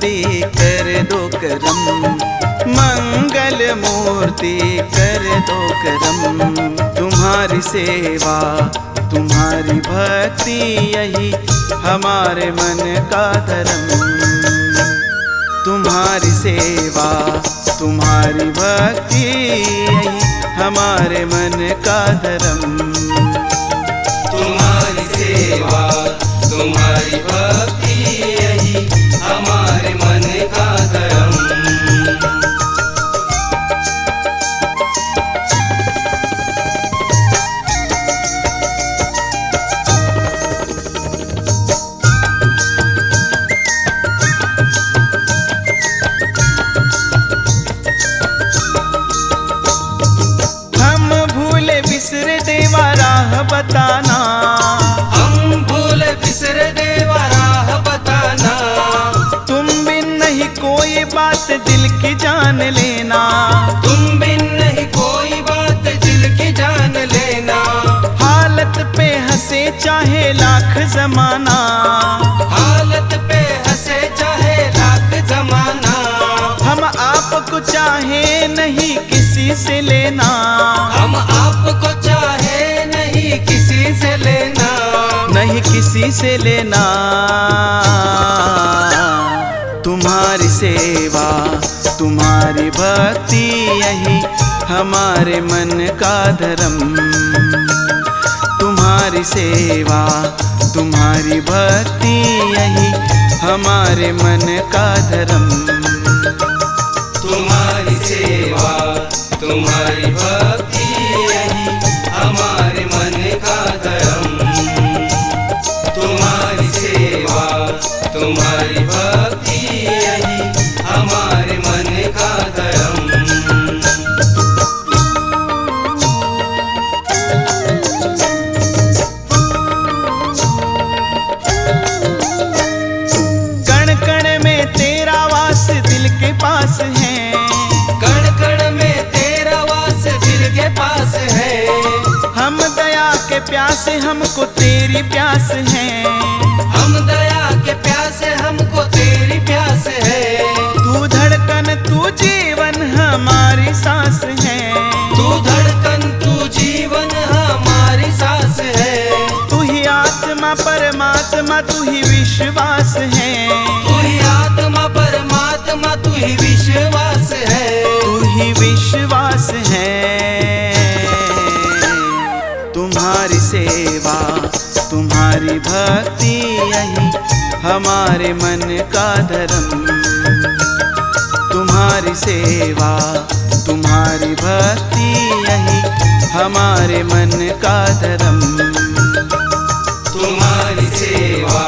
मूर्ति कर दो करम, मंगल मूर्ति कर दो करम। तुम्हारी सेवा तुम्हारी भक्ति यही हमारे मन का धर्म। तुम्हारी सेवा तुम्हारी भक्ति यही हमारे मन का धर्म। तुम्हारी सेवा तुम्हारी भक्ति यही हमारे मन का धर्म। बताना हम भूल बिसर देवा राह बताना। तुम बिन नहीं कोई बात दिल की जान लेना, तुम बिन नहीं कोई बात दिल की जान लेना। हालत पे हंसे चाहे लाख जमाना, हालत पे हंसे चाहे लाख जमाना। हम आपको चाहे नहीं किसी से लेना, हम आपको चाहे नहीं किसी से लेना, नहीं किसी से लेना। तुम्हारी सेवा तुम्हारी भक्ति यही हमारे मन का धर्म। तुम्हारी सेवा तुम्हारी भक्ति यही हमारे मन का धर्म। तुम्हारी सेवा तुम्हारी भक्ति यही हमारे मन का धर्म। तुम्हारी सेवा तुम्हारी भक्ति यही हमारे मन का धर्म। कण कण में तेरा वास दिल के पास है, कण कण में तेरा वास दिल के पास है। हम दया के प्यासे हमको तेरी प्यास है, हम दया के प्यासे हमको तेरी प्यास है। तू धड़कन तू जीवन हमारी सांस है, तू धड़कन तू जीवन हमारी सांस है। तू ही आत्मा परमात्मा तू ही विश्वास है, तू ही आत्मा परमात्मा तू ही विश्वास है। तू ही विश्वास है। तुम्हारी सेवा तुम्हारी भक्ति यही हमारे मन का धर्म। तुम्हारी सेवा तुम्हारी भक्ति यही हमारे मन का धर्म। तुम्हारी सेवा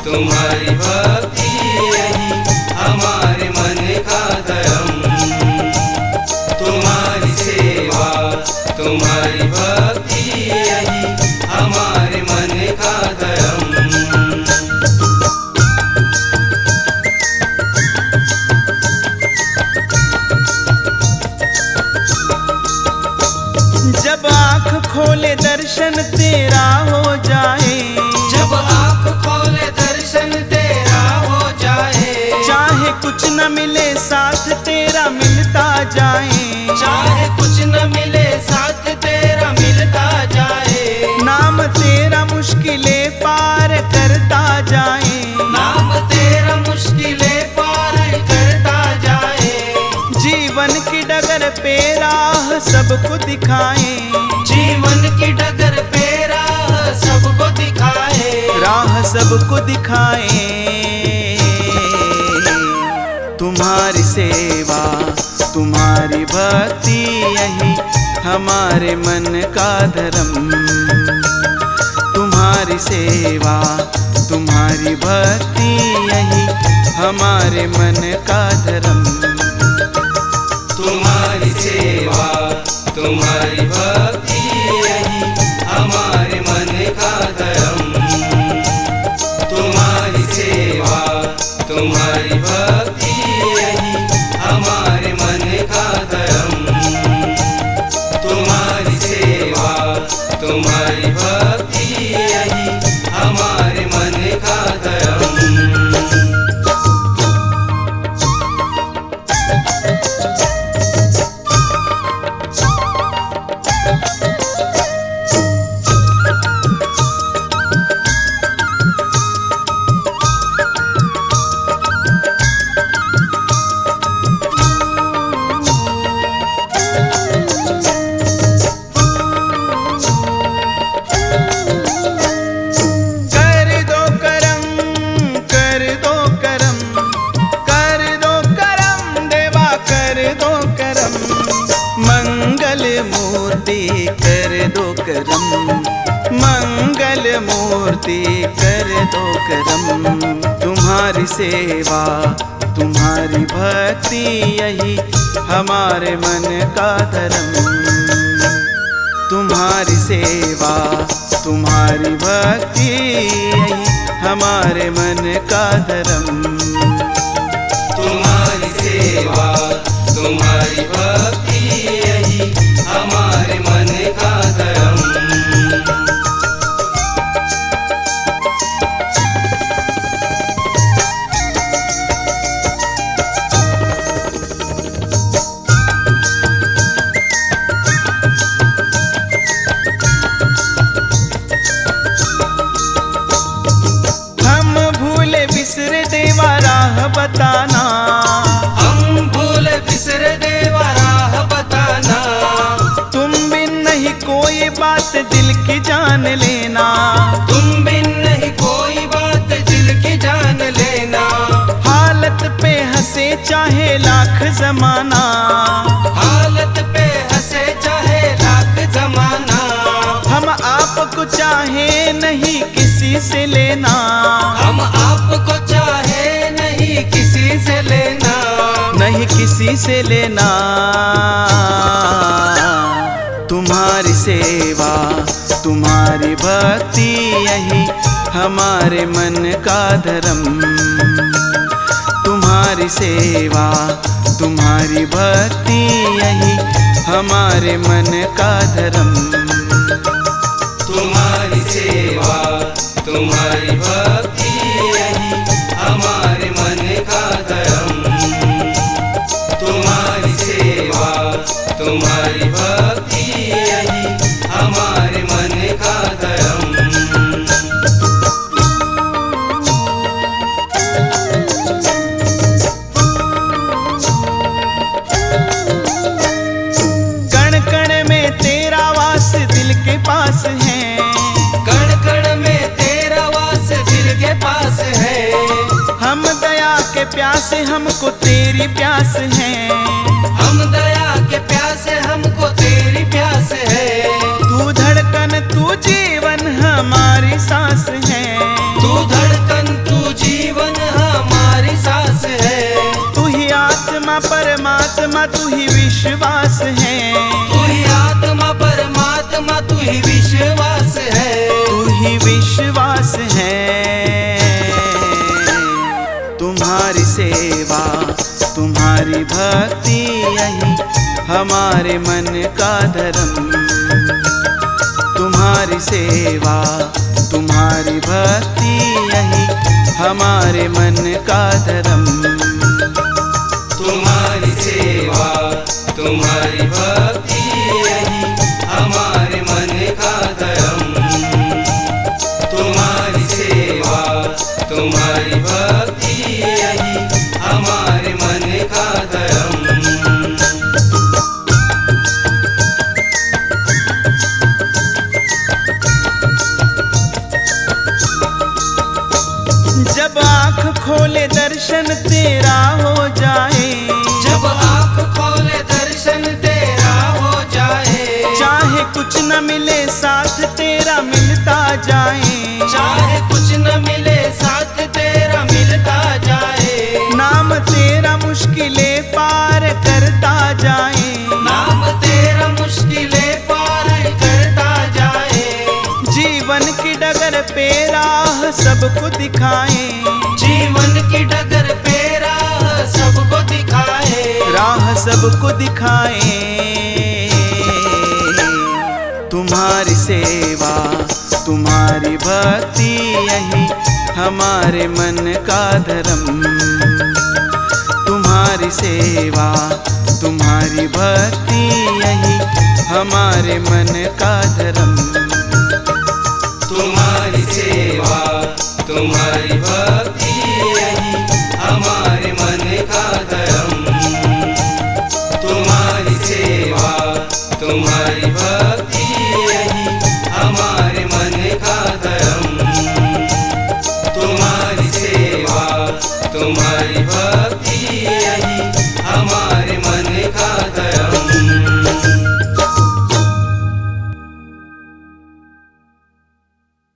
तुम्हारी भक्ति यही हमारे मन का धर्म। तुम्हारी सेवा तुम्हारी भक्ति यही हमारे मन का धर्म। जब आँख खोले दर्शन तेरा हो जाए, जब आँख खोले दर्शन तेरा हो जाए। चाहे कुछ न मिले साथ तेरा मिलता जाए, चाहे कुछ न मिले साथ तेरा मिलता जाए। नाम तेरा मुश्किलें पार करता जाए, नाम तेरा मुश्किलें पार करता जाए। जीवन की डगर पे राह सबको दिखाए, जीवन की डगर पे राह सबको दिखाए। राह सबको दिखाए। तुम्हारी सेवा तुम्हारी भक्ति यही हमारे मन का धर्म। तुम्हारी सेवा तुम्हारी भक्ति यही हमारे मन का धर्म। तुम्हारी सेवा तुम्हारी भक्ति यही हमारे मन का धर्म। तुम्हारी सेवा तुम्हारी भक्ति यही हमारे मन का धर्म। तुम्हारी सेवा तुम्हारी भक्ति यही हमारे मन का धर्म। कर दो करम, मंगल मूर्ति कर दो करम, मंगल मूर्ति कर दो करम। तुम्हारी सेवा तुम्हारी भक्ति यही हमारे मन का धर्म। तुम्हारी सेवा तुम्हारी भक्ति यही हमारे मन का धर्म। तुम्हारी सेवा तुम्हारी भक्ति यही हमारे मन का धर्म। बताना हम भूल बिसर देवा राह बताना। तुम बिन नहीं कोई बात दिल की जान लेना, तुम बिन नहीं कोई बात दिल की जान लेना। हालत पे हंसे चाहे लाख जमाना, हालत पे हंसे चाहे लाख जमाना। हम आपको चाहे नहीं किसी से लेना, हम आपको चाहे नहीं किसी से लेना, नहीं किसी से लेना। तुम्हारी सेवा तुम्हारी भक्ति यही हमारे मन का धर्म। तुम्हारी सेवा तुम्हारी भक्ति यही हमारे मन का धर्म। तुम्हारी सेवा तुम्हारी भक्ति यही हमारे मन का धर्म। तुम्हारी सेवा तुम्हारी भक्ति यही हमारे मन का धर्म। कण कण में तेरा वास दिल के पास है, कण कण में तेरा वास दिल के पास है। हम दया के प्यासे हमको तेरी प्यास है, हम दया के प्यासे हमको तेरी प्यास है। तू धड़कन तू जीवन हमारी सांस है, तू धड़कन तू जीवन हमारी सांस है। तू ही आत्मा परमात्मा तू ही विश्वास है, तू ही आत्मा परमात्मा तू ही विश्वास है। तू ही विश्वास है। तुम्हारी सेवा तुम्हारी भक्ति यही हमारे मन का धर्म। तुम्हारी सेवा तुम्हारी भक्ति यही हमारे मन का धर्म। तुम्हारी सेवा तुम्हारी भक्ति यही हमारे मन का धर्म। तुम्हारी सेवा तुम्हारी भक्ति यही हमारे मन का धर्म। जब आँख खोले दर्शन तेरा हो जाए, जब आँख खोले दर्शन तेरा हो जाए। चाहे कुछ न मिले साथ तेरा मिलता जाए, चाहे कुछ न मिले साथ तेरा मिलता जाए। नाम तेरा मुश्किलें पार करता जाए, नाम तेरा मुश्किलें पार करता जाए। जीवन की डगर पे राह सबको दिखाए, जीवन की डगर पे राह सबको दिखाए। राह सबको दिखाए। तुम्हारी सेवा तुम्हारी भक्ति यही हमारे मन का धर्म। तुम्हारी सेवा तुम्हारी भक्ति यही हमारे मन का धर्म। तुम्हारी सेवा तुम्हारी भक्ति यही हमारे मन का धर्म। तुम्हारी सेवा तुम्हारी भक्ति यही हमारे मन का धर्म। तुम्हारी सेवा तुम्हारी